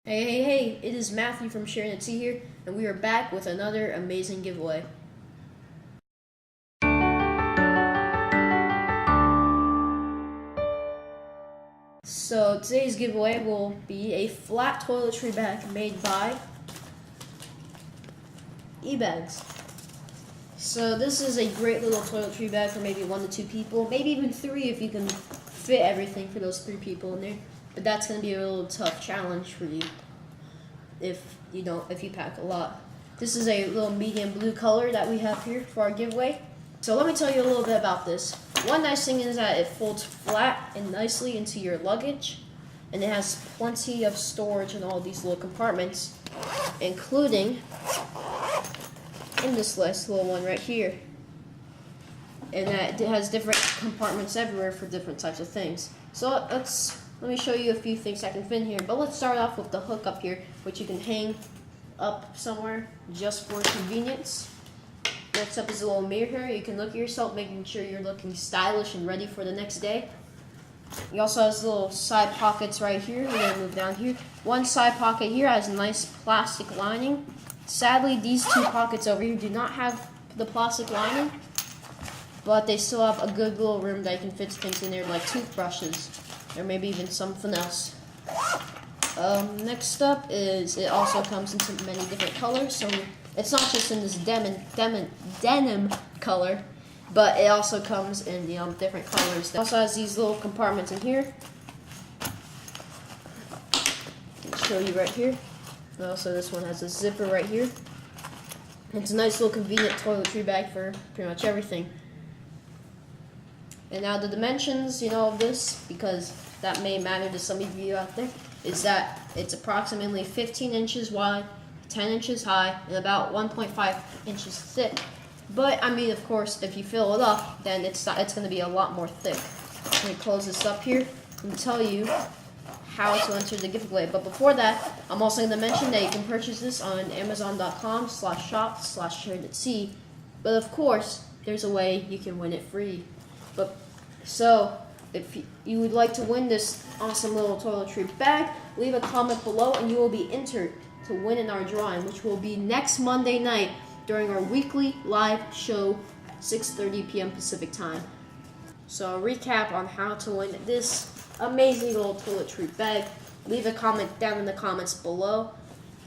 Hey, it is Matthew from Sharonatsea here, and we are back with another amazing giveaway. So today's giveaway will be a flat toiletry bag made by Ebags. So this is a great little toiletry bag for maybe 1 to 2 people, maybe even 3 if you can fit everything for those 3 people in there. But that's going to be a little tough challenge for you if you pack a lot. This is a little medium blue color that we have here for our giveaway. So let me tell you a little bit about this. One nice thing is that it folds flat and nicely into your luggage, and it has plenty of storage in all these little compartments, including in this last little one right here. And that it has different compartments everywhere for different types of things. So let me show you a few things I can fit in here. But let's start off with the hook up here, which you can hang up somewhere just for convenience. Next up is a little mirror here. You can look at yourself, making sure you're looking stylish and ready for the next day. You also has little side pockets right here. We're going to move down here. One side pocket here has a nice plastic lining. Sadly, these 2 pockets over here do not have the plastic lining, but they still have a good little room that you can fit things in there, like toothbrushes, or maybe even something else. Next up is it also comes in many different colors, so it's not just in this denim color, but it also comes in different colors. It also has these little compartments in here. I'll show you right here. And also this one has a zipper right here. It's a nice little convenient toiletry bag for pretty much everything. And now the dimensions, of this, because that may matter to some of you out there, is that it's approximately 15 inches wide, 10 inches high, and about 1.5 inches thick. But I mean, of course, if you fill it up, then it's going to be a lot more thick. Let me close this up here and tell you how to enter the giveaway. But before that, I'm also going to mention that you can purchase this on Amazon.com/shop/sharonatsea. But of course, there's a way you can win it free. So if you would like to win this awesome little toiletry bag, leave a comment below and you will be entered to win in our drawing, which will be next Monday night during our weekly live show at 6:30 p.m. Pacific time. So a recap on how to win this amazing little toiletry bag. Leave a comment down in the comments below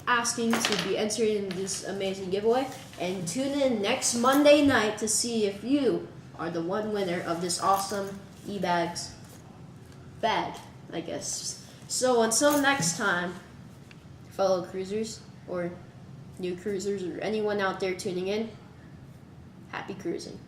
asking to be entered in this amazing giveaway, and tune in next Monday night to see if you are the one winner of this awesome Ebags bag, I guess. So until next time, fellow cruisers or new cruisers or anyone out there tuning in, happy cruising.